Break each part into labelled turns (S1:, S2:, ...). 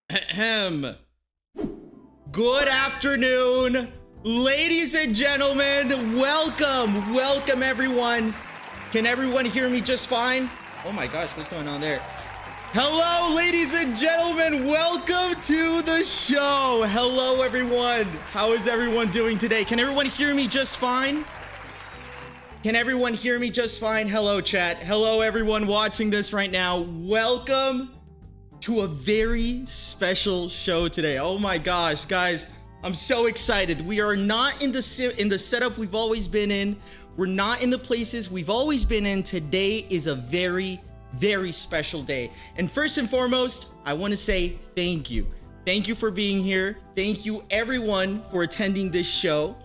S1: Ahem. Good afternoon, ladies and gentlemen. Welcome everyone. Can everyone hear me just fine? Oh my gosh, what's going on there? Hello, ladies and gentlemen. Welcome to the show. Hello, everyone. How is everyone doing today? Can everyone hear me just fine? Can everyone hear me just fine? Hello, chat. Hello, everyone watching this right now. Welcome to a very special show today. Oh my gosh, guys, I'm so excited. We are not in the setup we've always been in. We're not in the places we've always been in. Today is a very special day. And first and foremost, I want to say thank you. Thank you for being here. Thank you everyone for attending this show.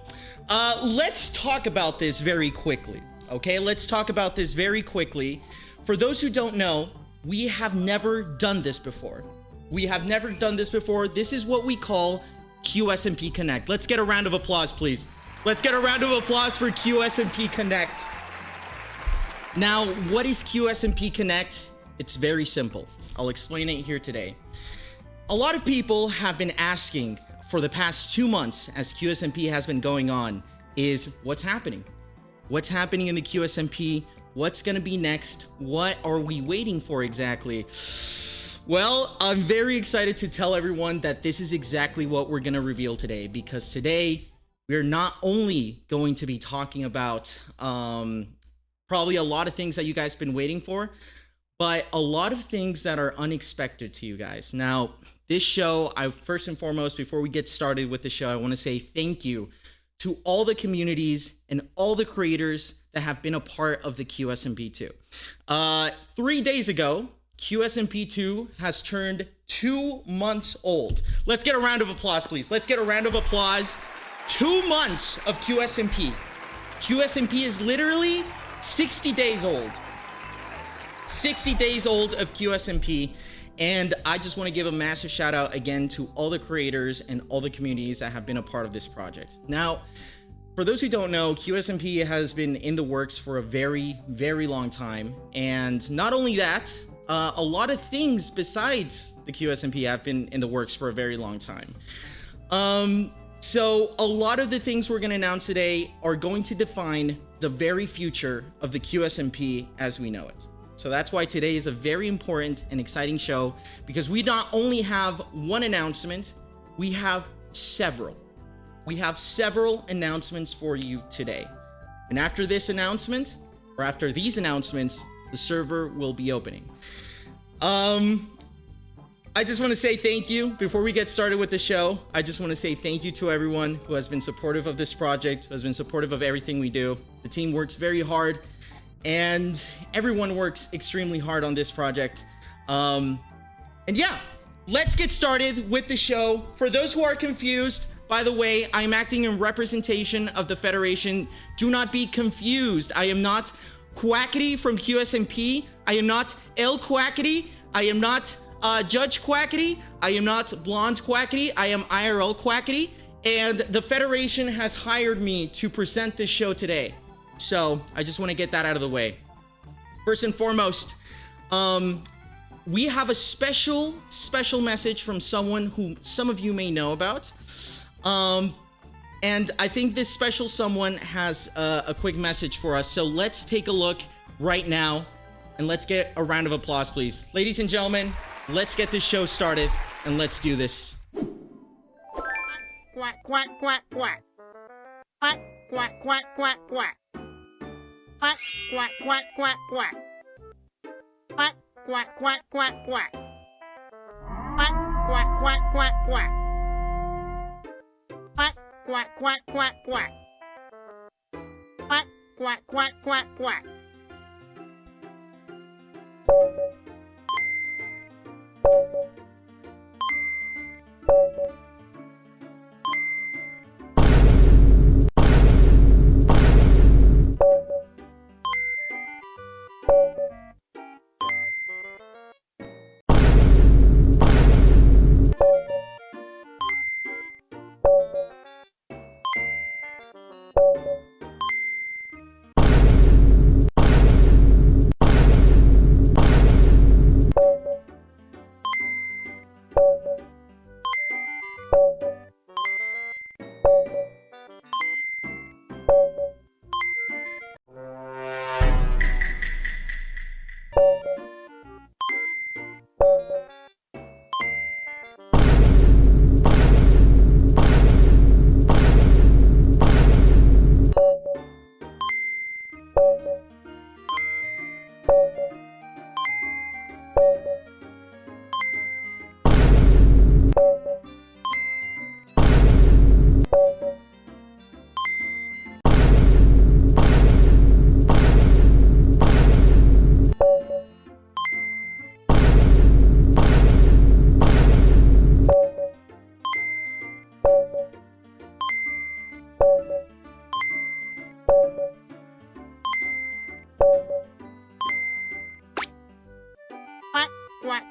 S1: Let's talk about this very quickly. Okay, let's talk about this very quickly. For those who don't know, we have never done this before. This is what we call QSMP Connect. Let's get a round of applause, please. Let's get a round of applause for QSMP Connect. Now, what is QSMP Connect? It's very simple. I'll explain it here today. A lot of people have been asking for the past 2 months as QSMP has been going on is what's happening? What's happening in the QSMP? What's gonna be next? What are we waiting for exactly? Well, I'm very excited to tell everyone that this is exactly what we're gonna reveal today, because today we're not only going to be talking about probably a lot of things that you guys have been waiting for, but a lot of things that are unexpected to you guys. Now, this show, first and foremost, before we get started with the show, I wanna say thank you to all the communities and all the creators that have been a part of the QSMP2. 3 days ago, QSMP2 has turned 2 months old. Let's get a round of applause, please. Let's get a round of applause. 2 months of QSMP. QSMP is literally 60 days old. 60 days old of QSMP. And I just want to give a massive shout out again to all the creators and all the communities that have been a part of this project. Now, for those who don't know, QSMP has been in the works for a very long time. And not only that, a lot of things besides the QSMP have been in the works for a very long time. So a lot of the things we're going to announce today are going to define the very future of the QSMP as we know it. So that's why today is a very important and exciting show, because we not only have one announcement, we have several. We have several announcements for you today. And after this announcement, or after these announcements, the server will be opening. I just want to say thank you. Before we get started with the show, I just want to say thank you to everyone who has been supportive of this project, who has been supportive of everything we do. The team works very hard, and everyone works extremely hard on this project. And yeah, let's get started with the show. For those who are confused, by the way, I'm acting in representation of the Federation. Do not be confused. I am not Quackity from QSMP. I am not El Quackity. I am not Judge Quackity. I am not Blonde Quackity. I am IRL Quackity. And the Federation has hired me to present this show today. So I just want to get that out of the way. First and foremost, we have a special message from someone who some of you may know about. And I think this special someone has a quick message for us. So let's take a look right now, and let's get a round of applause, please. Ladies and gentlemen, let's get this show started, and let's do this.
S2: Quack, quack, quack, quack. Quack, quack, quack, quack, quack. Quack, quack, quack, quack, quack. Quack, quack, quack, quack, quack. Quack, quack, quack, quack, quack. Quack, quack, quack, quack, quack. Quack, quack, quack, quack, quack.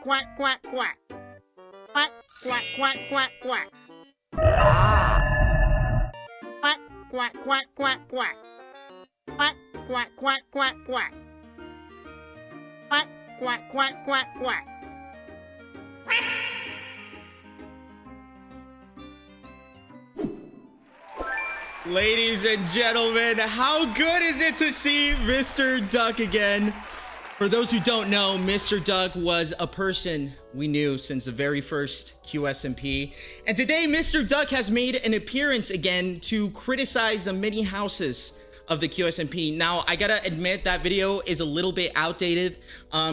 S2: quack, quack, quack. Quack, quack, quack, quack, quack. Quack, quack, quack, quack, quack. Quack, quack, quack, quack, quack. Quack, quack, quack, quack, quack.
S1: Ladies and gentlemen, how good is it to see Mr. Duck again? For those who don't know, Mr. Duck was a person we knew since the very first QSMP. And today, Mr. Duck has made an appearance again to criticize the many houses of the QSMP. Now, I gotta admit that video is a little bit outdated.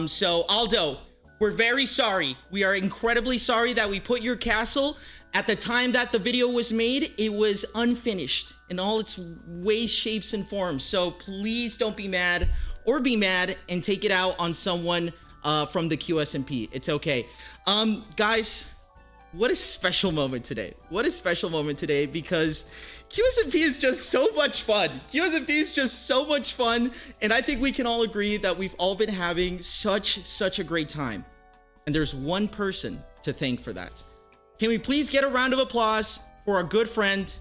S1: So Aldo, we're very sorry. We are incredibly sorry that we put your castle. At the time that the video was made, it was unfinished in all its ways, shapes, and forms. So please don't be mad or be mad and take it out on someone from the QSMP. It's okay. Guys, what a special moment today. What a special moment today, because QSMP is just so much fun. QSMP is just so much fun. And I think we can all agree that we've all been having such a great time. And there's one person to thank for that. Can we please get a round of applause for our good friend,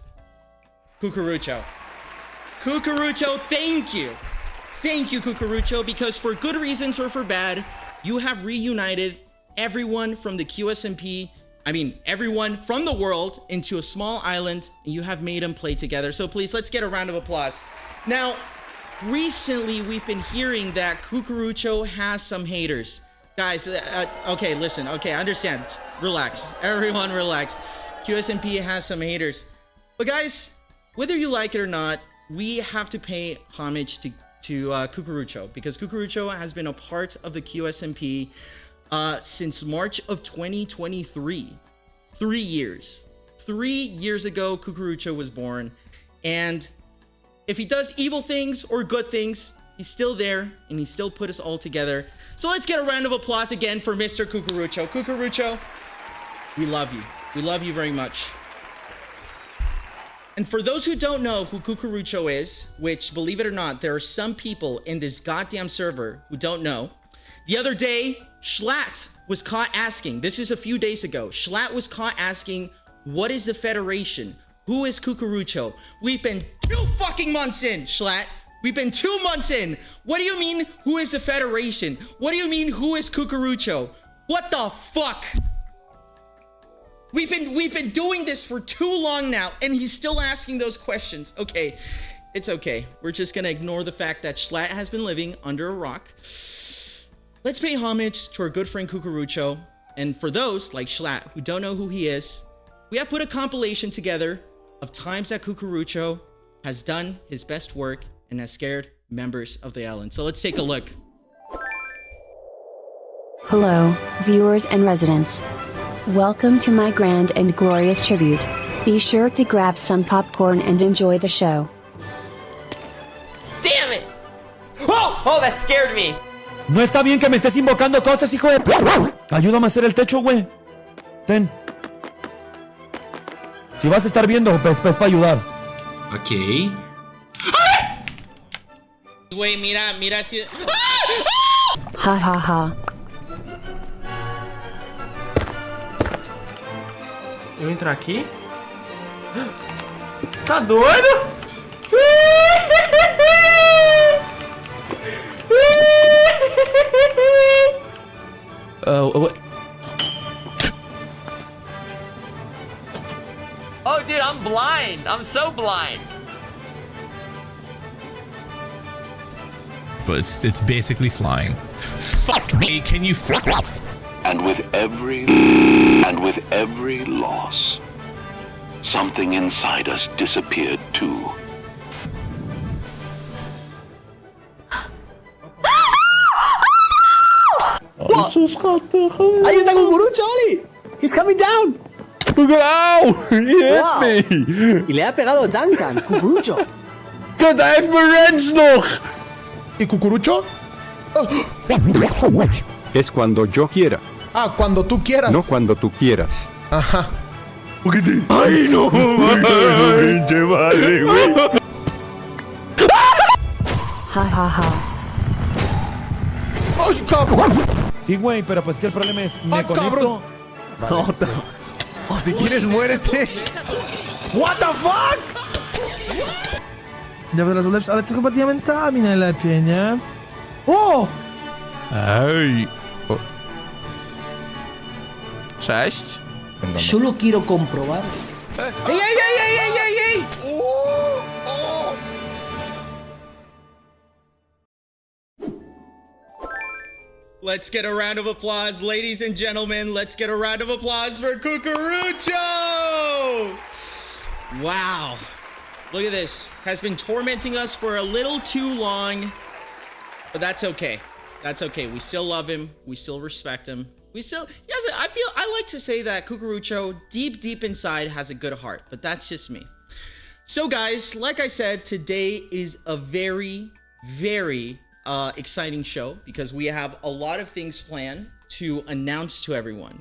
S1: Cucurucho? Cucurucho, thank you. Thank you, Cucurucho, because for good reasons or for bad, you have reunited everyone from the QSMP, everyone from the world into a small island, and you have made them play together. So please, let's get a round of applause. Now, recently, we've been hearing that Cucurucho has some haters. Guys, okay, listen, okay, I understand. Relax, everyone relax. QSMP has some haters. But guys, whether you like it or not, we have to pay homage to Cucurucho, because Cucurucho has been a part of the QSMP since March of 2023. 3 years. 3 years ago, Cucurucho was born. And if he does evil things or good things, he's still there, and he still put us all together. So let's get a round of applause again for Mr. Cucurucho. Cucurucho, we love you. We love you very much. And for those who don't know who Cucurucho is, which, believe it or not, there are some people in this goddamn server who don't know. The other day, Schlatt was caught asking, this is a few days ago, Schlatt was caught asking, what is the Federation? Who is Cucurucho? We've been 2 fucking months in, Schlatt. We've been 2 months in. What do you mean, who is the Federation? What do you mean, who is Cucurucho? What the fuck? We've been doing this for too long now, and he's still asking those questions. Okay, it's okay. We're just gonna ignore the fact that Schlatt has been living under a rock. Let's pay homage to our good friend Cucurucho. And for those, like Schlatt, who don't know who he is, we have put a compilation together of times that Cucurucho has done his best work and has scared members of the island. So let's take a look.
S3: Hello, viewers and residents. Welcome to my grand and glorious tribute. Be sure to grab some popcorn and enjoy the show.
S4: Damn it! Oh, that scared me.
S5: No está bien que me estés invocando cosas, hijo de... Ayúdame a hacer el techo, güey. Ten. Si vas a estar viendo, pues para ayudar.
S6: Ok.
S1: Güey, mira si...
S3: Ha ha ha.
S4: Eu entrar aqui? Tá doido? What? Oh, dude, I'm blind. I'm so blind.
S7: But it's basically flying. Fuck me, can you fuck off?
S8: And with every loss, something inside us disappeared too.
S9: Ahí está Cucurucho, Oli. He's coming down.
S5: Ow! He hit me!
S9: Y le ha pegado Duncan, Cucurucho.
S5: Gott, hij heeft mijn wrench nog!
S10: ¿Y Cucurucho?
S11: Es cuando yo quiera.
S10: Ah, cuando tú quieras.
S11: No cuando tú quieras.
S10: Ajá.
S5: ¡Ay, no! ¡Pinche madre, güey!
S3: Ha ha ha.
S10: ¡Ay, cabrón!
S5: Sí, güey, pero pues que el problema es, me
S10: ¡Ay,
S5: conecto.
S10: cabrón!
S5: O si quieres, muérete. What the fuck?
S6: Ja teraz ulepszę, ale to chyba diamentami najlepiej, nie? O!
S7: Ej. O. Cześć.
S9: Solo quiero comprobar.
S4: ¡Ey, ey, ey, ey, ey, ey, ey!
S1: Let's get a round of applause, ladies and gentlemen. Let's get a round of applause for Cucurucho! Wow. Look at this. Has been tormenting us for a little too long, but that's okay. That's okay. We still love him. We still respect him. Yes, I like to say that Cucurucho, deep inside, has a good heart, but that's just me. So guys, like I said, today is a very exciting show because we have a lot of things planned to announce to everyone.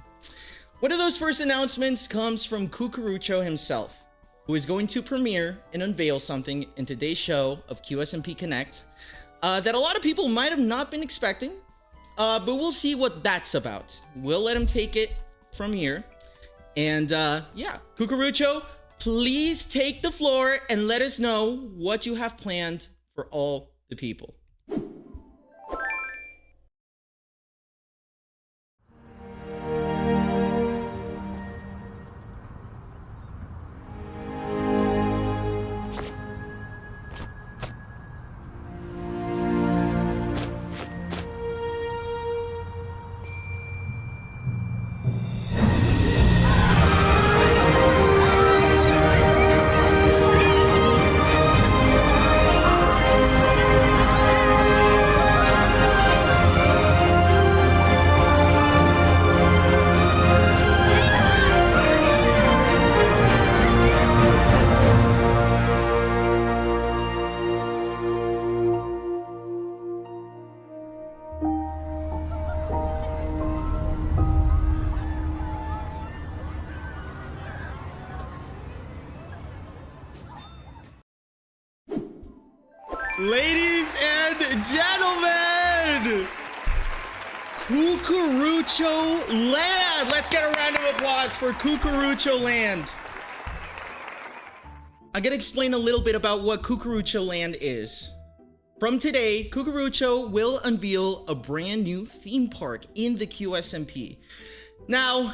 S1: One of those first announcements comes from Cucurucho himself, who is going to premiere and unveil something in today's show of QSMP Connect that a lot of people might have not been expecting, but we'll see what that's about. We'll let him take it from here. And yeah, Cucurucho, please take the floor and let us know what you have planned for all the people. Ladies and gentlemen, Cucurucho Land. Let's get a round of applause for Cucurucho Land. I'm gonna explain a little bit about what Cucurucho Land is. From today, Cucurucho will unveil a brand new theme park in the QSMP. Now,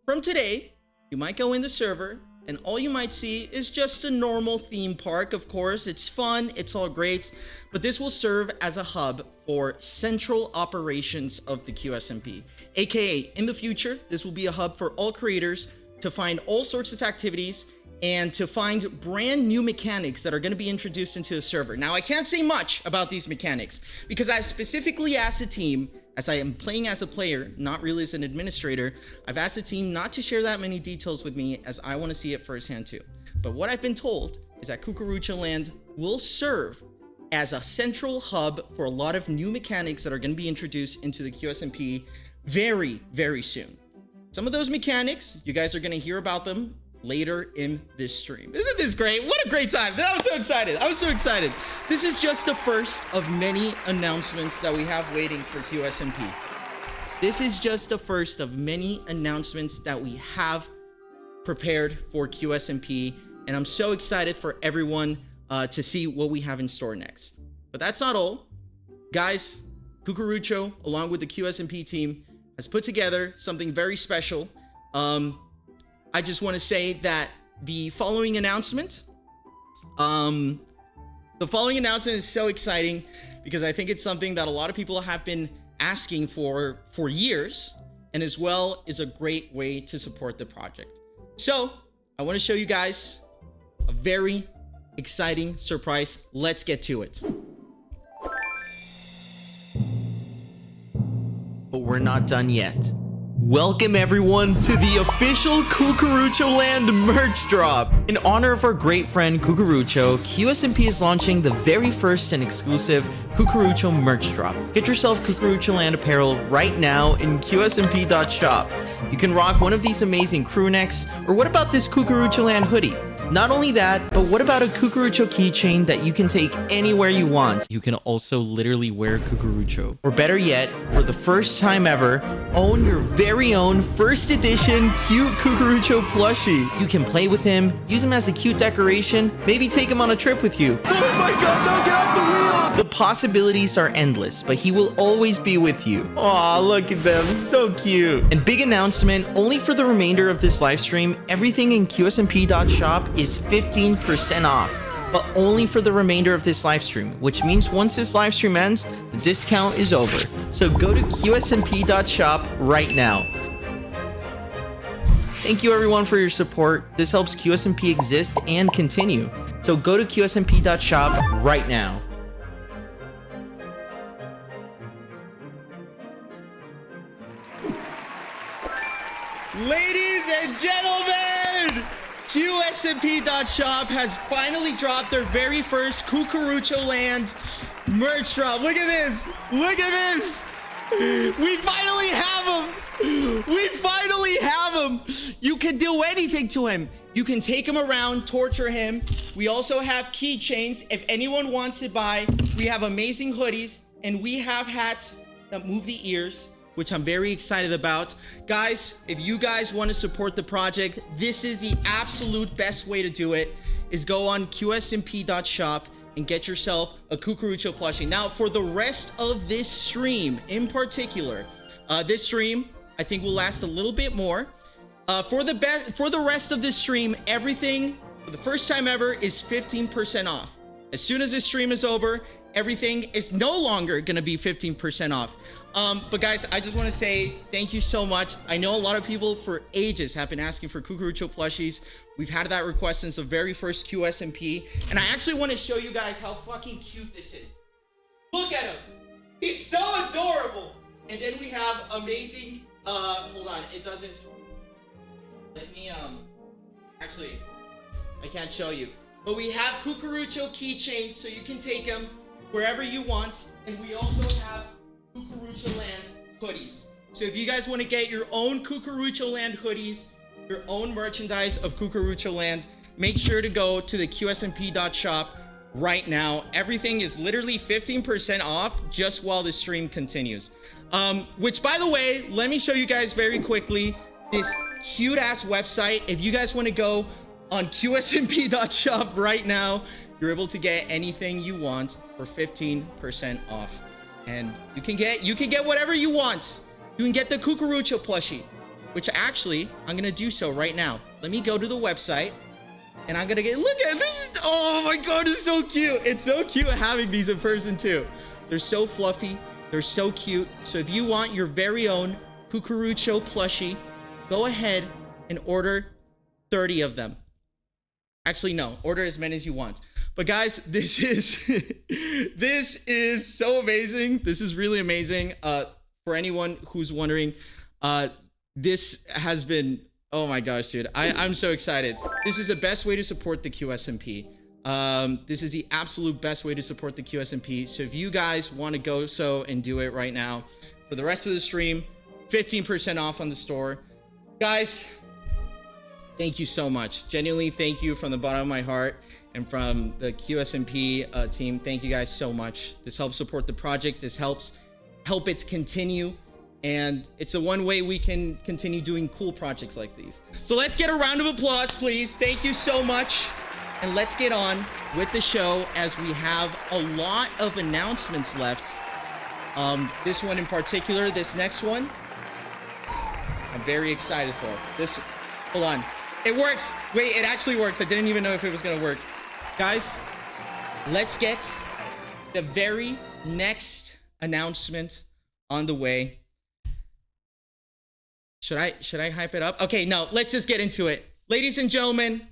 S1: from today, you might go in the server and all you might see is just a normal theme park. Of course, it's fun, it's all great, but this will serve as a hub for central operations of the QSMP. AKA, in the future, this will be a hub for all creators to find all sorts of activities and to find brand new mechanics that are going to be introduced into the server. Now, I can't say much about these mechanics because I specifically asked the team, as I am playing as a player, not really as an administrator, I've asked the team not to share that many details with me as I want to see it firsthand too. But what I've been told is that Cucurucho Land will serve as a central hub for a lot of new mechanics that are going to be introduced into the QSMP very, very soon. Some of those mechanics, you guys are going to hear about them later in this stream. Isn't this great? What a great time. I'm so excited. I'm so excited. This is just the first of many announcements that we have waiting for QSMP. This is just the first of many announcements that we have prepared for QSMP, and I'm so excited for everyone to see what we have in store next. But that's not all. Guys, Cucurucho, along with the QSMP team, has put together something very special. I just want to say that the following announcement is so exciting because I think it's something that a lot of people have been asking for years, and as well is a great way to support the project. So I want to show you guys a very exciting surprise. Let's get to it. But we're not done yet. Welcome everyone to the official Cucurucho Land merch drop. In honor of our great friend Cucurucho, QSMP is launching the very first and exclusive Cucurucho merch drop. Get yourself Cucurucho Land apparel right now in qsmp.shop. You can rock one of these amazing crew necks, or what about this Cucurucho Land hoodie? Not only that, but what about a Cucurucho keychain that you can take anywhere you want? You can also literally wear Cucurucho. Or better yet, for the first time ever, own your very own first edition cute Cucurucho plushie. You can play with him, use him as a cute decoration, maybe take him on a trip with you. Oh my god, don't get off the wheel! The possibilities are endless, but he will always be with you. Aw, look at them, so cute. And big announcement, only for the remainder of this live stream, everything in QSMP.shop is 15% off, but only for the remainder of this live stream, which means once this live stream ends, the discount is over. So go to QSMP.shop right now. Thank you everyone for your support. This helps QSMP exist and continue. So go to QSMP.shop right now. Ladies and gentlemen, QSMP.shop has finally dropped their very first Cucurucho Land merch drop. Look at this. Look at this. We finally have him. We finally have him. You can do anything to him. You can take him around, torture him. We also have keychains. If anyone wants to buy, we have amazing hoodies, and we have hats that move the ears, which I'm very excited about. Guys, if you guys want to support the project, this is the absolute best way to do it, is go on QSMP.shop and get yourself a Cucurucho plushie. Now, for the rest of this stream in particular, this stream, I think will last a little bit more. For the rest of this stream, everything, for the first time ever, is 15% off. As soon as this stream is over, everything is no longer gonna be 15% off. But guys, I just want to say thank you so much. I know a lot of people for ages have been asking for Cucurucho plushies. We've had that request since the very first QSMP, and I actually want to show you guys how fucking cute this is. Look at him. He's so adorable. And then we have amazing, hold on, it doesn't, let me, actually, I can't show you. But we have Cucurucho keychains, so you can take them wherever you want. And we also have Cucurucho Land hoodies. So if you guys want to get your own Cucurucho Land hoodies, your own merchandise of Cucurucho Land, make sure to go to the QSMP.shop right now. Everything is literally 15% off just while the stream continues. Which, by the way, let me show you guys very quickly this cute ass website. If you guys want to go on QSMP.shop right now, you're able to get anything you want for 15% off. And you can get whatever you want. You can get the Cucurucho plushie, which actually, I'm going to do so right now. Let me go to the website, and I'm going to get, look at this. Oh my God, it's so cute. It's so cute having these in person too. They're so fluffy. They're so cute. So if you want your very own Cucurucho plushie, go ahead and order 30 of them. Actually, no, order as many as you want. But guys, this is this is so amazing. This is really amazing. For anyone who's wondering, this has been, oh my gosh, dude, I'm so excited. This is the best way to support the QSMP. This is the absolute best way to support the QSMP. So if you guys want to go and do it right now, for the rest of the stream, 15% off on the store. Guys, thank you so much. Genuinely, thank you from the bottom of my heart. And from the QSMP team, thank you guys so much. This helps support the project. This help it continue. And it's the one way we can continue doing cool projects like these. So let's get a round of applause, please. Thank you so much. And let's get on with the show, as we have a lot of announcements left. This one in particular, this next one, I'm very excited for. This, hold on. It works. Wait, it actually works. I didn't even know if it was gonna work. Guys, let's get the very next announcement on the way. Should I hype it up? Okay, no, let's just get into it. Ladies and gentlemen,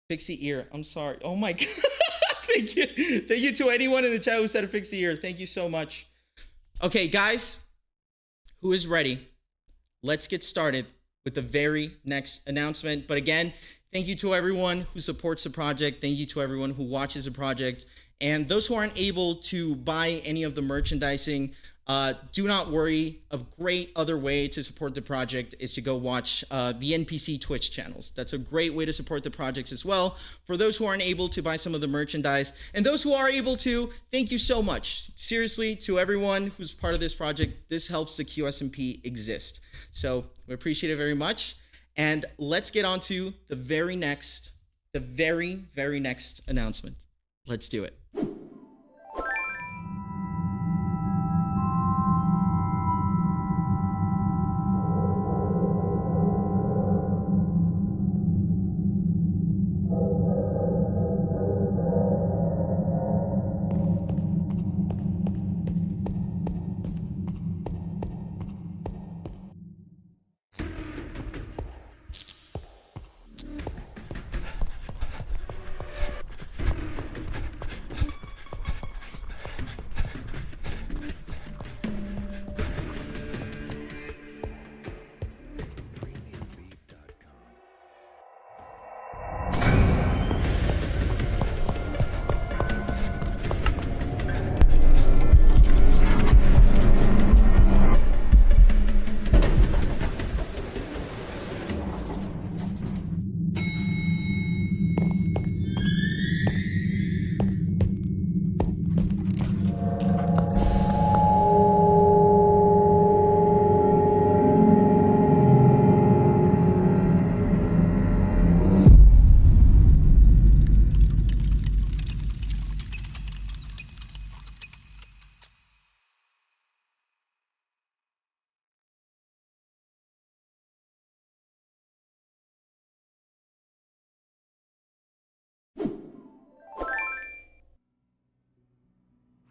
S1: Pixie ear. I'm sorry. Oh my God. Thank you. Thank you to anyone in the chat who said a pixie ear. Thank you so much. Okay, guys, who is ready? Let's get started with the very next announcement. But again, thank you to everyone who supports the project. Thank you to everyone who watches the project. And those who aren't able to buy any of the merchandising, Do not worry. A great other way to support the project is to go watch the NPC Twitch channels. That's a great way to support the projects as well. For those who aren't able to buy some of the merchandise, and those who are able to, thank you so much. Seriously, to everyone who's part of this project, this helps the QSMP exist. So we appreciate it very much. And let's get on to the very next announcement. Let's do it.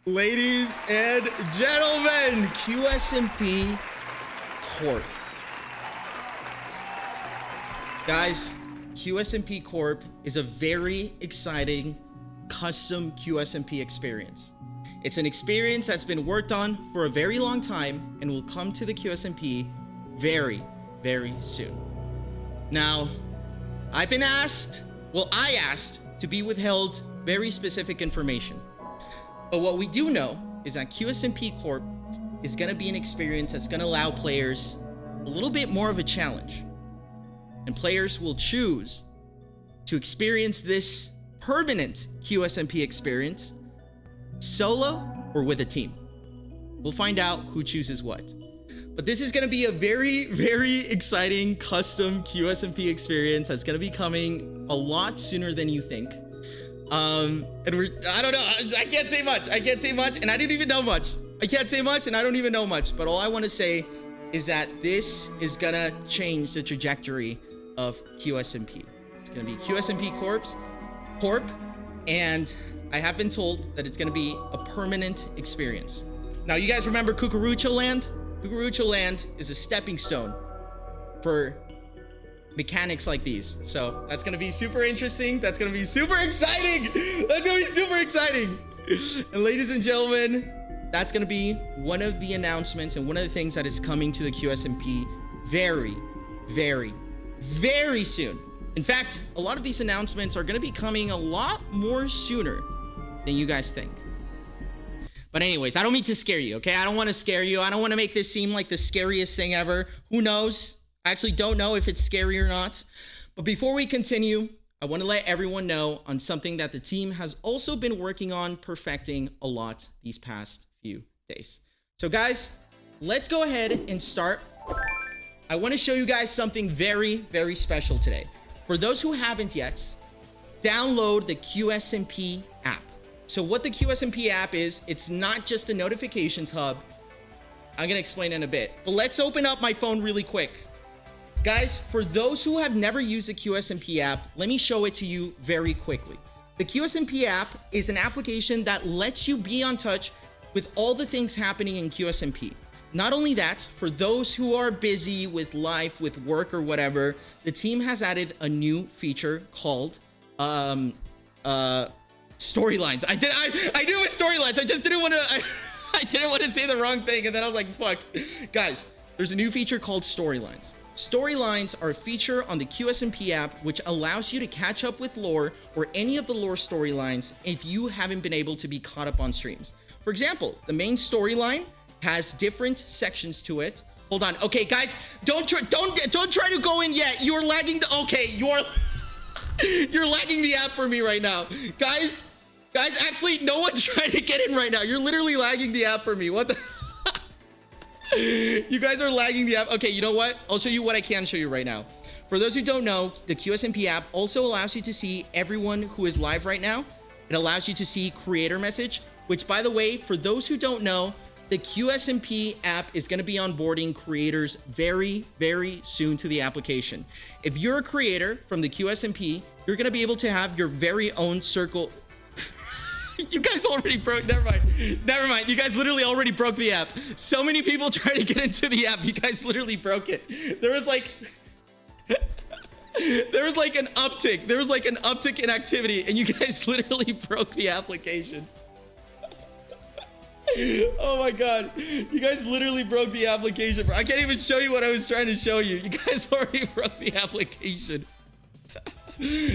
S1: Ladies and gentlemen, QSMP Corp. Guys, QSMP Corp is a very exciting custom QSMP experience. It's an experience that's been worked on for a very long time and will come to the QSMP very, very soon. Now, I asked to be withheld very specific information. But what we do know is that QSMP Corp is going to be an experience that's going to allow players a little bit more of a challenge. And players will choose to experience this permanent QSMP experience solo or with a team. We'll find out who chooses what. But this is going to be a very, very exciting custom QSMP experience that's going to be coming a lot sooner than you think. I don't know. I can't say much. And I didn't even know much. I can't say much and I don't even know much. But all I want to say is that this is going to change the trajectory of QSMP. It's going to be QSMP Corp. And I have been told that it's going to be a permanent experience. Now, you guys remember Cucurucho Land? Cucurucho Land is a stepping stone for mechanics like these. So that's going to be super interesting. That's going to be super exciting. And ladies and gentlemen, that's going to be one of the announcements and one of the things that is coming to the QSMP very, very, very soon. In fact, a lot of these announcements are going to be coming a lot more sooner than you guys think. But anyways, I don't mean to scare you, okay? I don't want to scare you. I don't want to make this seem like the scariest thing ever. Who knows? I actually don't know if it's scary or not. But before we continue, I want to let everyone know on something that the team has also been working on perfecting a lot these past few days. So guys, let's go ahead and start. I want to show you guys something very, very special today. For those who haven't yet, download the QSMP app. So what the QSMP app is, it's not just a notifications hub. I'm going to explain in a bit. But let's open up my phone really quick. Guys, for those who have never used the QSMP app, let me show it to you very quickly. The QSMP app is an application that lets you be on touch with all the things happening in QSMP. Not only that, for those who are busy with life, with work or whatever, the team has added a new feature called storylines. I knew it was storylines. I just didn't want to I didn't want to say the wrong thing, and then I was like, fuck. Guys, there's a new feature called storylines. Storylines are a feature on the QSMP app which allows you to catch up with lore or any of the lore storylines if you haven't been able to be caught up on streams. For example, the main storyline has different sections to it. Hold on. Okay, guys, don't try to go in yet. You are lagging. Okay, you're lagging the app for me right now, guys. Actually, no one's trying to get in right now. You're literally lagging the app for me. What the? You guys are lagging the app. Okay, you know what? I'll show you what I can show you right now. For those who don't know, the QSMP app also allows you to see everyone who is live right now. It allows you to see creator message, which, by the way, for those who don't know, the QSMP app is going to be onboarding creators very, very soon to the application. If you're a creator from the QSMP, you're going to be able to have your very own circle. You guys already broke. Never mind. You guys literally already broke the app. So many people trying to get into the app. You guys literally broke it. There was like an uptick. There was like an uptick in activity, and you guys literally broke the application. Oh my god, you guys literally broke the application, bro. I can't even show you what I was trying to show you. You guys already broke the application.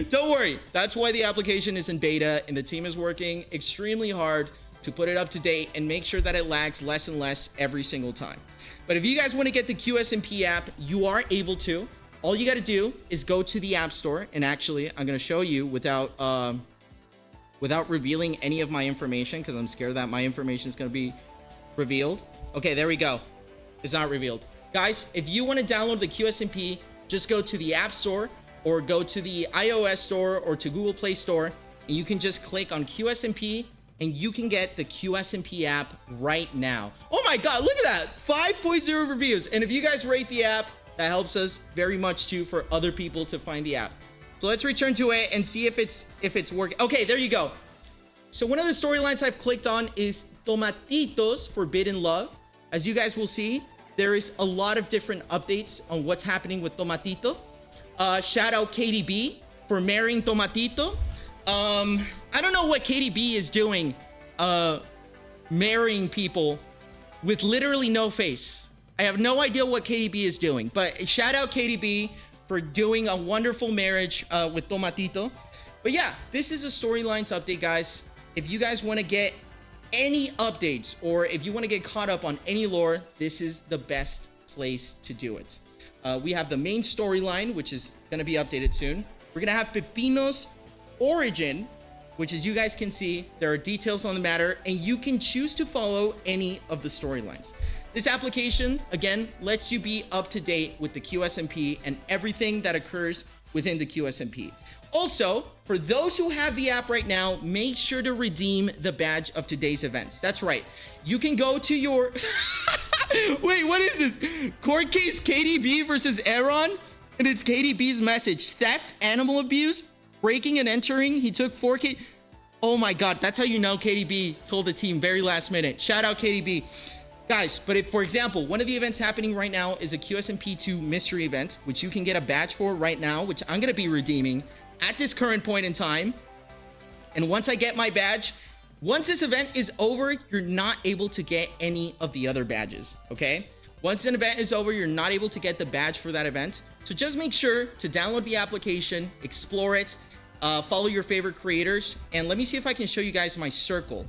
S1: Don't worry, that's why the application is in beta, and the team is working extremely hard to put it up to date and make sure that it lags less and less every single time. But if you guys want to get the QSMP app, you are able to. All you got to do is go to the App Store, and actually I'm going to show you without revealing any of my information, because I'm scared that my information is going to be revealed. Okay, there we go. It's not revealed. Guys, if you want to download the QSMP, just go to the App Store or go to the iOS Store or to Google Play Store, and you can just click on QSMP, and you can get the QSMP app right now. Oh my god, look at that. 5.0 reviews. And if you guys rate the app, that helps us very much too for other people to find the app. So let's return to it and see if it's working. Okay, there you go. So one of the storylines I've clicked on is Tomatito's Forbidden Love. As you guys will see, there is a lot of different updates on what's happening with Tomatito. Shout out KDB for marrying Tomatito. I don't know what KDB is doing, marrying people with literally no face. I have no idea what KDB is doing, but shout out KDB for doing a wonderful marriage with Tomatito. But yeah, this is a storylines update, guys. If you guys want to get any updates, or if you want to get caught up on any lore, this is the best place to do it. We have the main storyline, which is going to be updated soon. We're going to have Pepino's origin, which, as you guys can see, there are details on the matter, and you can choose to follow any of the storylines. This application, again, lets you be up to date with the QSMP and everything that occurs within the QSMP. Also, for those who have the app right now, make sure to redeem the badge of today's events. That's right. You can go to your... Wait, what is this? Court case KDB versus Aaron? And it's KDB's message. Theft, animal abuse, breaking and entering. He took 4K. Oh my god, that's how you know KDB told the team very last minute. Shout out KDB. Guys, but if, for example, one of the events happening right now is a QSMP2 mystery event, which you can get a badge for right now, which I'm going to be redeeming at this current point in time. And once I get my badge, once this event is over, you're not able to get any of the other badges, okay? Once an event is over, you're not able to get the badge for that event. So just make sure to download the application, explore it, follow your favorite creators, and let me see if I can show you guys my circle.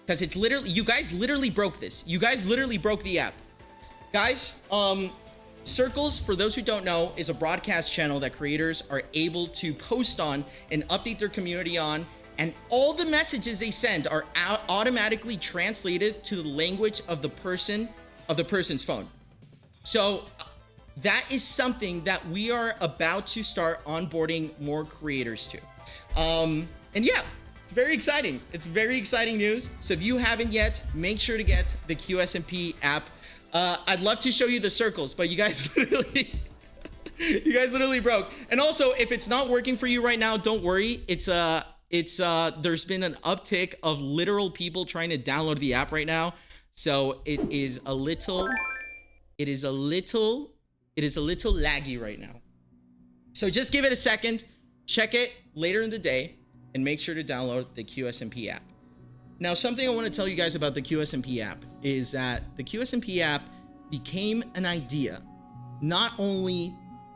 S1: Because it's literally, you guys literally broke this. You guys literally broke the app. Guys, Circles, for those who don't know, is a broadcast channel that creators are able to post on and update their community on. And all the messages they send are automatically translated to the language of the person's phone. So that is something that we are about to start onboarding more creators to. And yeah, it's very exciting. It's very exciting news. So if you haven't yet, make sure to get the QSMP app. I'd love to show you the circles, but you guys literally broke. And also, if it's not working for you right now, don't worry. There's been an uptick of literal people trying to download the app right now. So it is a little laggy right now. So just give it a second, check it later in the day, and make sure to download the QSMP app. Now, something I want to tell you guys about the QSMP app is that the QSMP app became an idea not only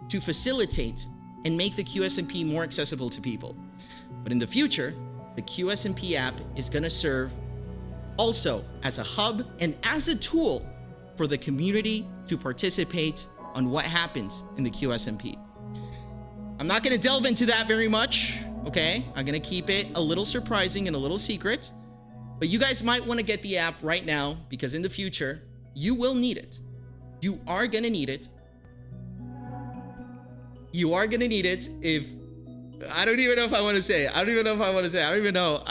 S1: to facilitate and make the QSMP more accessible to people, but in the future, the QSMP app is going to serve also as a hub and as a tool for the community to participate on what happens in the QSMP. I'm not going to delve into that very much, okay? I'm going to keep it a little surprising and a little secret, but you guys might want to get the app right now because in the future, you will need it. You are going to need it. You are going to need it if... I don't even know if I want to say it. I don't even know if I want to say it. I don't even know.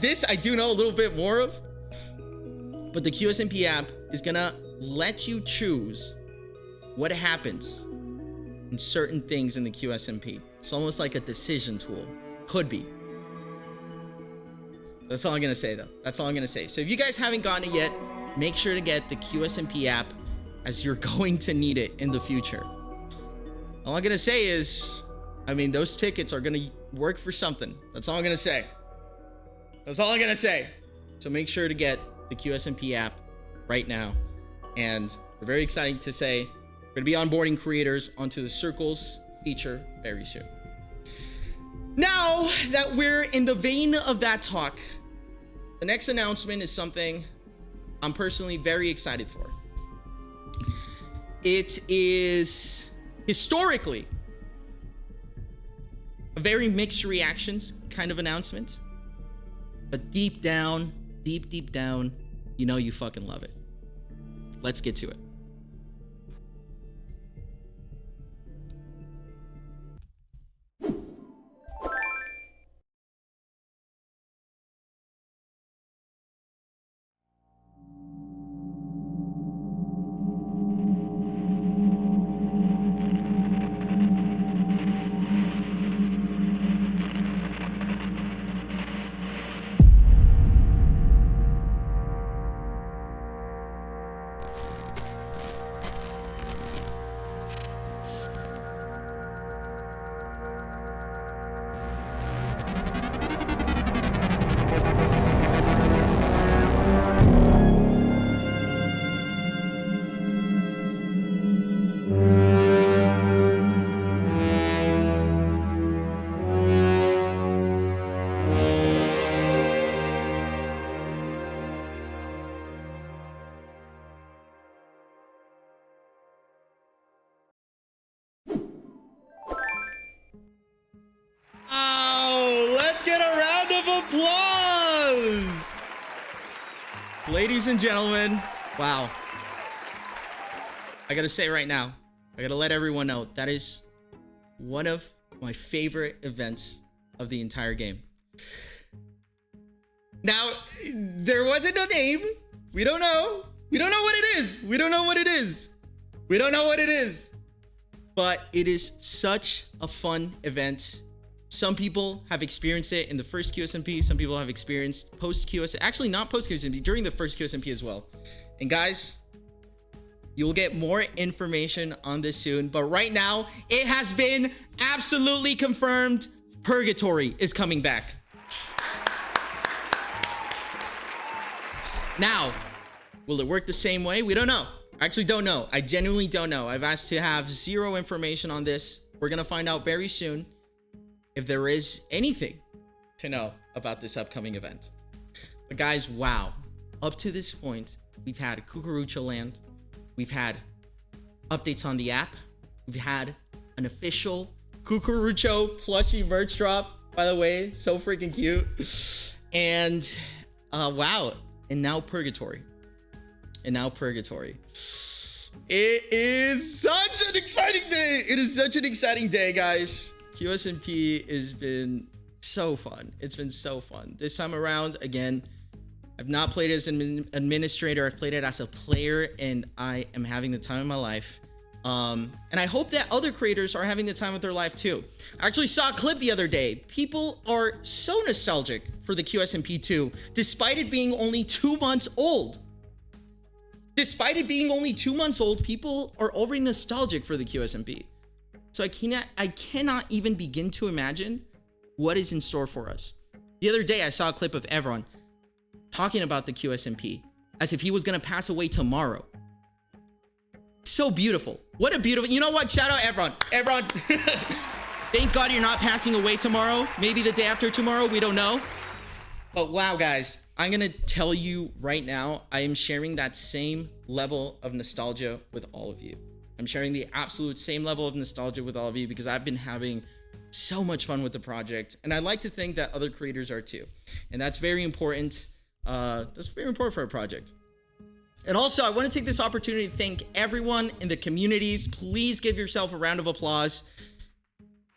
S1: This I do know a little bit more of, but the QSMP app is going to let you choose what happens in certain things in the QSMP. It's almost like a decision tool. Could be. That's all I'm going to say, though. That's all I'm going to say. So if you guys haven't gotten it yet, make sure to get the QSMP app as you're going to need it in the future. All I'm going to say is, I mean, those tickets are going to work for something. That's all I'm going to say. That's all I'm going to say. So make sure to get the QSMP app right now. And we're very excited to say we're going to be onboarding creators onto the Circles feature very soon. Now that we're in the vein of that talk, the next announcement is something I'm personally very excited for. It is historically a very mixed reactions kind of announcement, but deep down, deep down, you know you fucking love it. Let's get to it. Applause! Ladies and gentlemen, wow. I gotta say right now, I gotta let everyone know, that is one of my favorite events of the entire game. Now, there wasn't a name. We don't know. We don't know what it is. We don't know what it is. We don't know what it is. But it is such a fun event. Some people have experienced it in the first QSMP. Some people have experienced post-QSMP. Actually, not post-QSMP, during the first QSMP as well. And guys, you'll get more information on this soon. But right now, it has been absolutely confirmed. Purgatory is coming back. Now, will it work the same way? We don't know. I actually don't know. I genuinely don't know. I've asked to have zero information on this. We're going to find out very soon if there is anything to know about this upcoming event. But guys, wow. Up to this point, we've had Cucurucho Land. We've had updates on the app. We've had an official Cucurucho plushie merch drop, by the way. So freaking cute. And wow. And now Purgatory. And now Purgatory. It is such an exciting day. It is such an exciting day, guys. QSMP has been so fun. It's been so fun. This time around, again, I've not played as an administrator. I've played it as a player, and I am having the time of my life. And I hope that other creators are having the time of their life too. I actually saw a clip the other day. People are so nostalgic for the QSMP 2, despite it being only 2 months old. Despite it being only 2 months old, people are already nostalgic for the QSMP. So I cannot even begin to imagine what is in store for us. The other day, I saw a clip of Evron talking about the QSMP as if he was going to pass away tomorrow. So beautiful. What a beautiful... You know what? Shout out Evron. Evron, thank God you're not passing away tomorrow. Maybe the day after tomorrow. We don't know. But wow, guys. I'm gonna tell you right now, I am sharing that same level of nostalgia with all of you. I'm sharing the absolute same level of nostalgia with all of you because I've been having so much fun with the project, and I'd like to think that other creators are too, and that's very important. That's very important for our project. And also, I want to take this opportunity to thank everyone in the communities. Please give yourself a round of applause.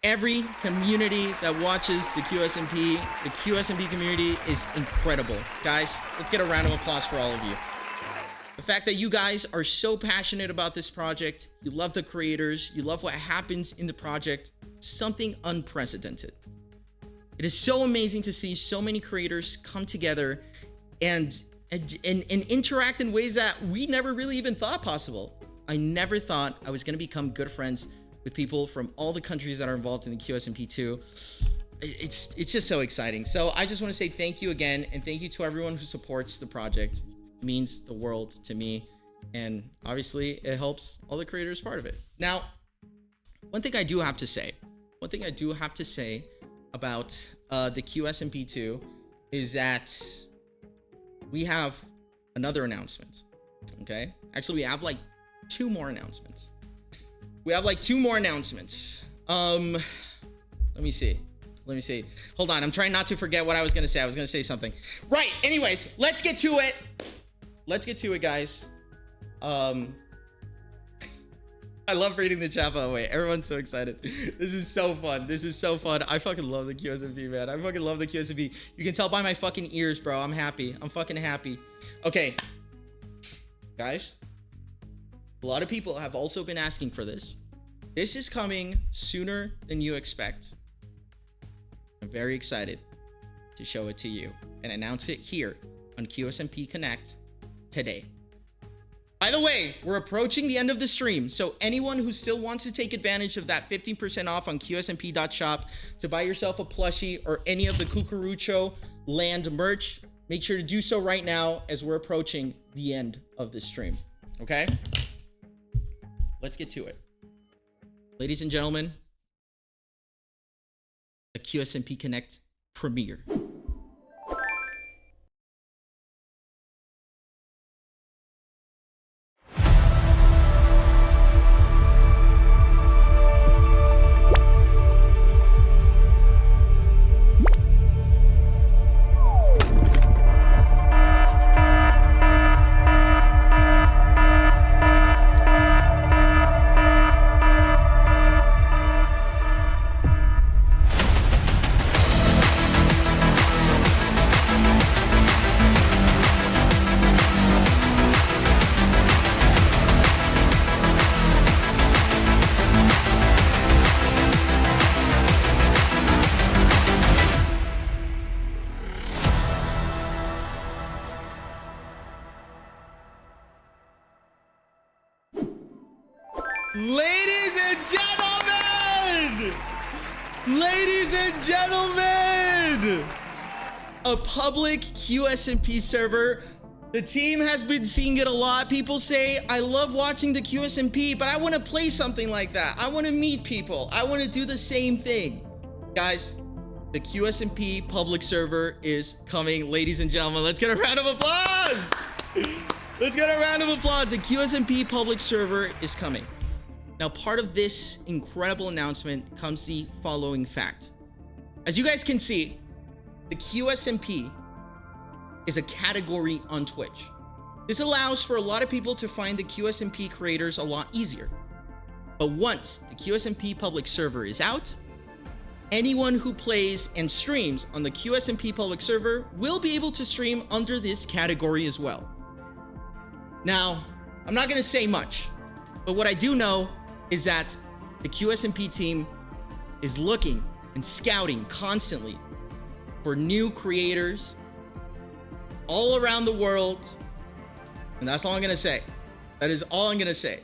S1: Every community that watches the QSMP community is incredible. Guys, let's get a round of applause for all of you. The fact that you guys are so passionate about this project, you love the creators, you love what happens in the project, something unprecedented. It is so amazing to see so many creators come together and interact in ways that we never really even thought possible. I never thought I was going to become good friends with people from all the countries that are involved in the QSMP2. It's just so exciting. So I just want to say thank you again, and thank you to everyone who supports the project. It means the world to me, and obviously it helps all the creators part of it. Now, one thing I do have to say about the QSMP2 is that we have another announcement. Okay, actually we have like two more announcements. Let me see. Hold on, I'm trying not to forget what I was gonna say. I was gonna say something. Right, anyways, let's get to it, guys. I love reading the chat, by the way. Everyone's so excited. This is so fun. I fucking love the QSMP, man. I fucking love the QSMP. You can tell by my fucking ears, bro. I'm happy. I'm fucking happy. Okay, guys. A lot of people have also been asking for this. This is coming sooner than you expect. I'm very excited to show it to you and announce it here on QSMP Connect today. By the way, we're approaching the end of the stream, so anyone who still wants to take advantage of that 15% off on QSMP.shop to buy yourself a plushie or any of the Cucurucho Land merch, make sure to do so right now as we're approaching the end of the stream. Okay? Let's get to it. Ladies and gentlemen, the QSMP Connect premiere. Ladies and gentlemen, a public QSMP server. The team has been seeing it a lot. People say, I love watching the QSMP, but I want to play something like that. I want to meet people. I want to do the same thing. Guys, the QSMP public server is coming. Ladies and gentlemen, let's get a round of applause. Let's get a round of applause. The QSMP public server is coming. Now, part of this incredible announcement comes the following fact. As you guys can see, the QSMP is a category on Twitch. This allows for a lot of people to find the QSMP creators a lot easier. But once the QSMP public server is out, anyone who plays and streams on the QSMP public server will be able to stream under this category as well. Now, I'm not going to say much, but what I do know is that the QSMP team is looking and scouting constantly for new creators all around the world. And that's all I'm gonna say. That is all I'm gonna say.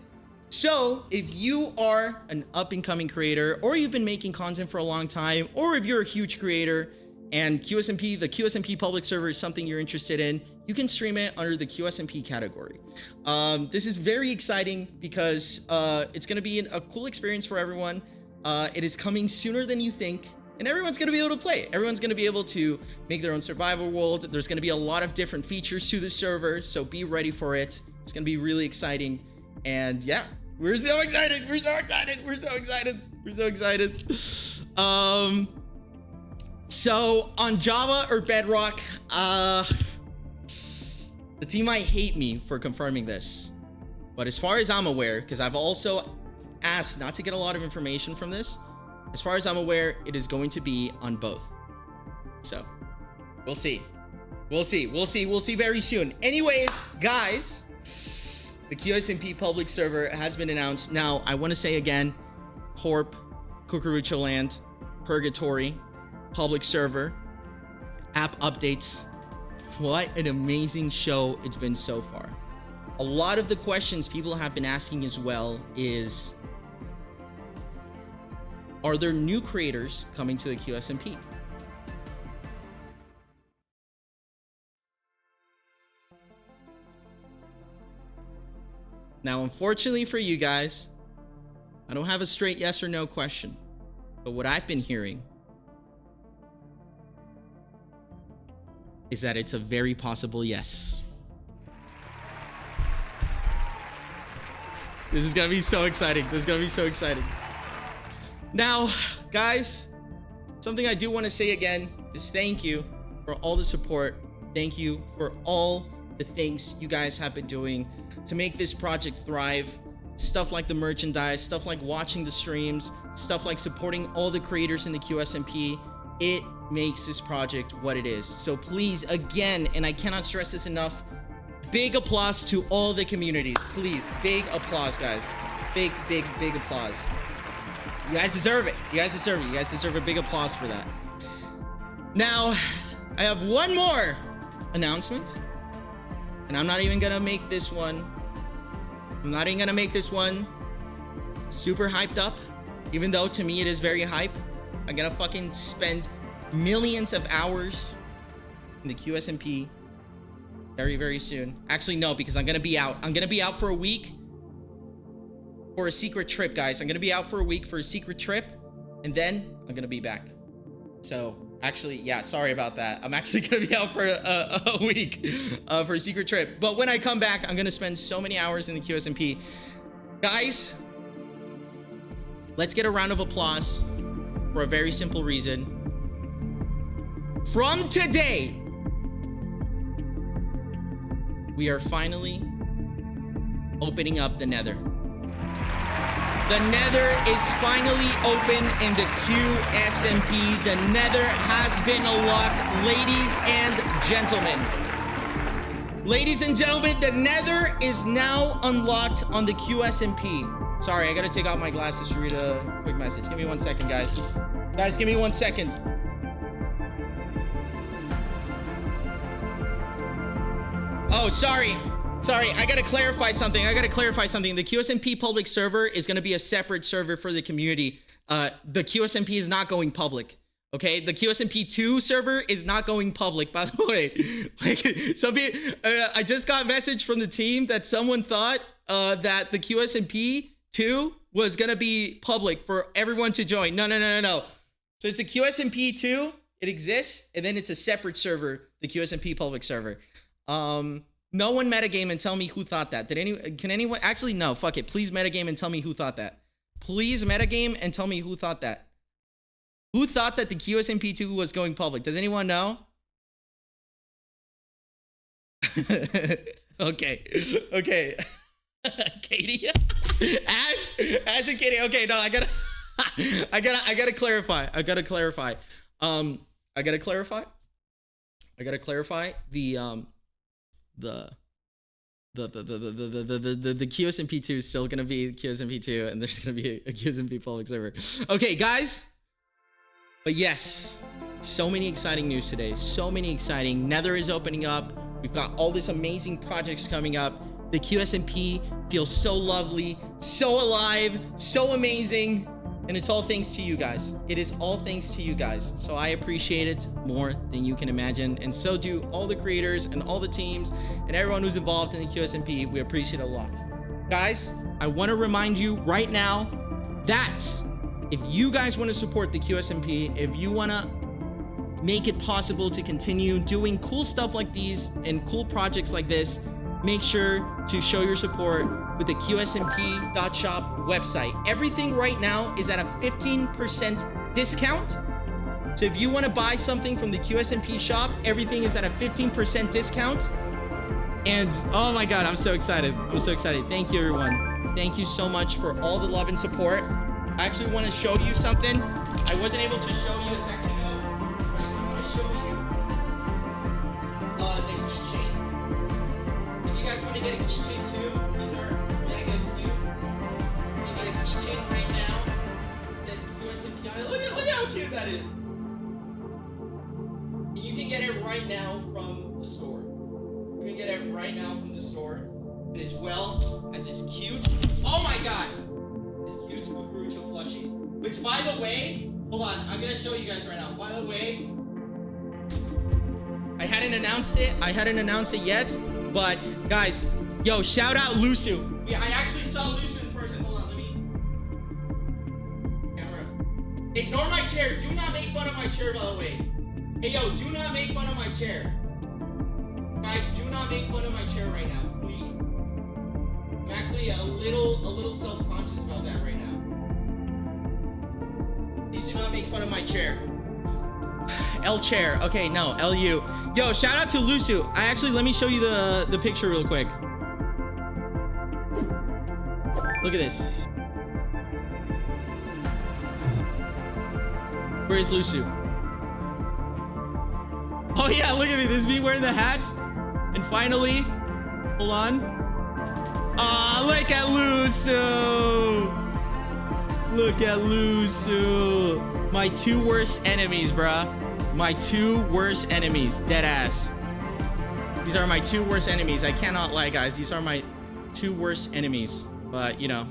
S1: So if you are an up-and-coming creator, or you've been making content for a long time, or if you're a huge creator and the QSMP public server is something you're interested in, you can stream it under the QSMP category. This is very exciting because it's going to be a cool experience for everyone. It is coming sooner than you think. and everyone's going to be able to play. Everyone's going to be able to make their own survival world. There's going to be a lot of different features to the server, so be ready for it. It's going to be really exciting. And yeah, we're so excited. We're so excited. We're so excited. We're so excited. So on Java or Bedrock, the team might hate me for confirming this, but as far as I'm aware, because I've also asked not to get a lot of information from this, as far as I'm aware, it is going to be on both. So we'll see. We'll see. We'll see. We'll see very soon. Anyways, guys, the QSMP public server has been announced. Now, I want to say again, Corp, Cucurucho Land, Purgatory, public server, app updates. What an amazing show it's been so far. A lot of the questions people have been asking as well is, are there new creators coming to the QSMP? Now, unfortunately for you guys, I don't have a straight yes or no question, but what I've been hearing is that it's a very possible yes. This is gonna be so exciting. This is gonna be so exciting. Now, guys, something I do want to say again is thank you for all the support. Thank you for all the things you guys have been doing to make this project thrive. Stuff like the merchandise, stuff like watching the streams, stuff like supporting all the creators in the QSMP. It makes this project what it is. So please, again, and I cannot stress this enough, big applause to all the communities. Please, big applause, guys. Big, big, big applause. You guys deserve it. You guys deserve it. You guys deserve a big applause for that. Now, I have one more announcement, and I'm not even gonna make this one. I'm not even gonna make this one super hyped up, even though to me it is very hype. I'm gonna fucking spend millions of hours in the QSMP very, very soon. Actually, no, because I'm gonna be out. I'm gonna be out for a week for a secret trip, guys. I'm gonna be out for a week for a secret trip, and then I'm gonna be back. So, actually, yeah, sorry about that. I'm actually gonna be out for a week for a secret trip. But when I come back, I'm gonna spend so many hours in the QSMP. Guys, let's get a round of applause for a very simple reason. From today, we are finally opening up the Nether. The Nether is finally open in the QSMP. The Nether has been unlocked, ladies and gentlemen. Ladies and gentlemen, the Nether is now unlocked on the QSMP. Sorry, I gotta take out my glasses to read a quick message. Give me 1 second, guys. Guys, give me 1 second. Oh, sorry. Sorry, I gotta clarify something. The QSMP public server is gonna be a separate server for the community. The QSMP is not going public. Okay, the QSMP 2 server is not going public, by the way. Like, I just got a message from the team that someone thought that the QSMP 2 was gonna be public for everyone to join. No. So it's a QSMP 2, it exists, and then it's a separate server, the QSMP public server. No one metagame and tell me who thought that. Can anyone actually? No, fuck it. Please metagame and tell me who thought that. Please metagame and tell me who thought that. Who thought that the QSMP 2 was going public? Does anyone know? Okay. Katie, Ash and Katie. Okay, no, I gotta clarify. I gotta clarify the QSMP 2 is still gonna be QSMP 2, and there's gonna be a QSMP public server. Okay, guys. But yes, so many exciting news today. So many exciting. Nether is opening up. We've got all these amazing projects coming up. The QSMP feels so lovely, so alive, so amazing. And it's all thanks to you guys. It is all thanks to you guys. So I appreciate it more than you can imagine. And so do all the creators and all the teams and everyone who's involved in the QSMP. We appreciate it a lot. Guys, I want to remind you right now that if you guys want to support the QSMP, if you want to make it possible to continue doing cool stuff like these and cool projects like this, make sure to show your support with the QSMP.shop website. Everything right now is at a 15% discount. So if you want to buy something from the QSMP shop, everything is at a 15% discount. And oh my God, I'm so excited. I'm so excited. Thank you, everyone. Thank you so much for all the love and support. I actually want to show you something I wasn't able to show you a second ago. I actually want to show you the keychain. If you guys want to get a keychain too, these are mega cute. You can get a keychain right now. This QSMP on it. Look how cute that is. You can get it right now from the store. You can get it right now from the store. And as well as this cute, oh my God, this cute Cucurucho plushie. Which, by the way, hold on, I'm gonna show you guys right now. By the way, I hadn't announced it yet, but guys, yo, shout out Lusu. Yeah, I actually saw Lusu in person. Hold on, let me. Camera. Ignore my chair. Do not make fun of my chair, by the way. Hey, yo, do not make fun of my chair. Guys, do not make fun of my chair right now, please. I'm actually a little self-conscious about that right now. Please do not make fun of my chair. L chair. Okay, no, LU. Yo, shout out to Lusu. Let me show you the picture real quick. Look at this. Where is Lusu? Oh yeah, look at me. This is me wearing the hat. And finally, hold on. Ah, look at Lusu. Look at Lusu. My two worst enemies, bruh. My two worst enemies. Dead ass. These are my two worst enemies. I cannot lie, guys. These are my two worst enemies. But, you know,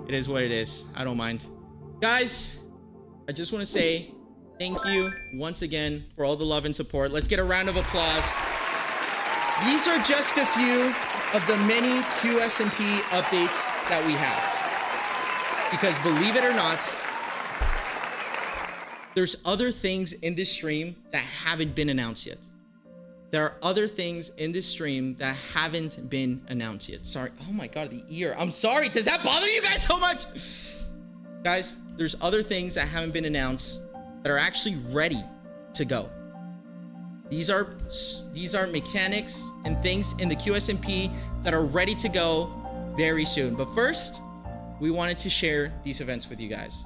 S1: it is what it is. I don't mind. Guys, I just want to say thank you once again for all the love and support. Let's get a round of applause. These are just a few of the many QSMP updates that we have. Because believe it or not, there's other things in this stream that haven't been announced yet. There are other things in this stream that haven't been announced yet. Sorry. Oh my God, the ear. I'm sorry. Does that bother you guys so much? Guys, there's other things that haven't been announced that are actually ready to go. These are mechanics and things in the QSMP that are ready to go very soon. But first, we wanted to share these events with you guys.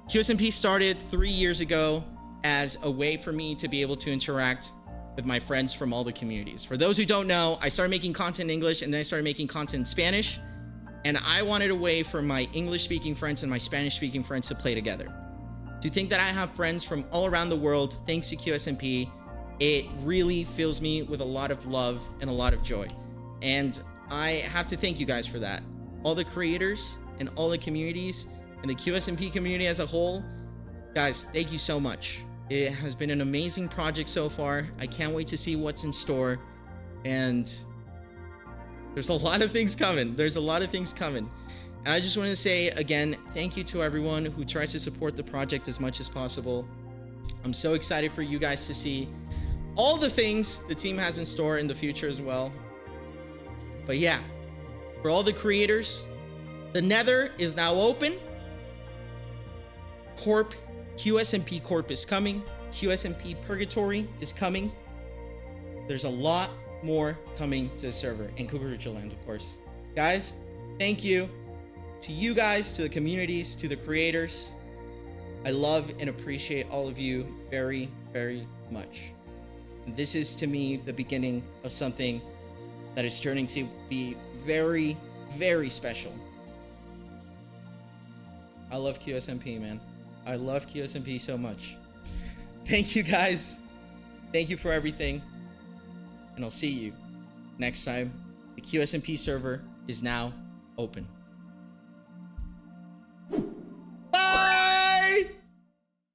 S1: QSMP started 3 years ago as a way for me to be able to interact with my friends from all the communities. For those who don't know, I started making content in English and then I started making content in Spanish. And I wanted a way for my English-speaking friends and my Spanish-speaking friends to play together. To think that I have friends from all around the world, thanks to QSMP, it really fills me with a lot of love and a lot of joy. And I have to thank you guys for that. All the creators and all the communities and the QSMP community as a whole, guys, thank you so much. It has been an amazing project so far. I can't wait to see what's in store. And there's a lot of things coming. There's a lot of things coming. And I just want to say again, thank you to everyone who tries to support the project as much as possible. I'm so excited for you guys to see all the things the team has in store in the future as well. But yeah, for all the creators, the Nether is now open. QSMP Corp is coming. QSMP Purgatory is coming. There's a lot more coming to the server, and Cucurucho Land, of course. Guys, thank you to you guys, to the communities, to the creators. I love and appreciate all of you very, very much. And this is, to me, the beginning of something that is turning to be very, very special. I love QSMP, man. I love QSMP so much. Thank you, guys. Thank you for everything. And I'll see you next time. The QSMP server is now open.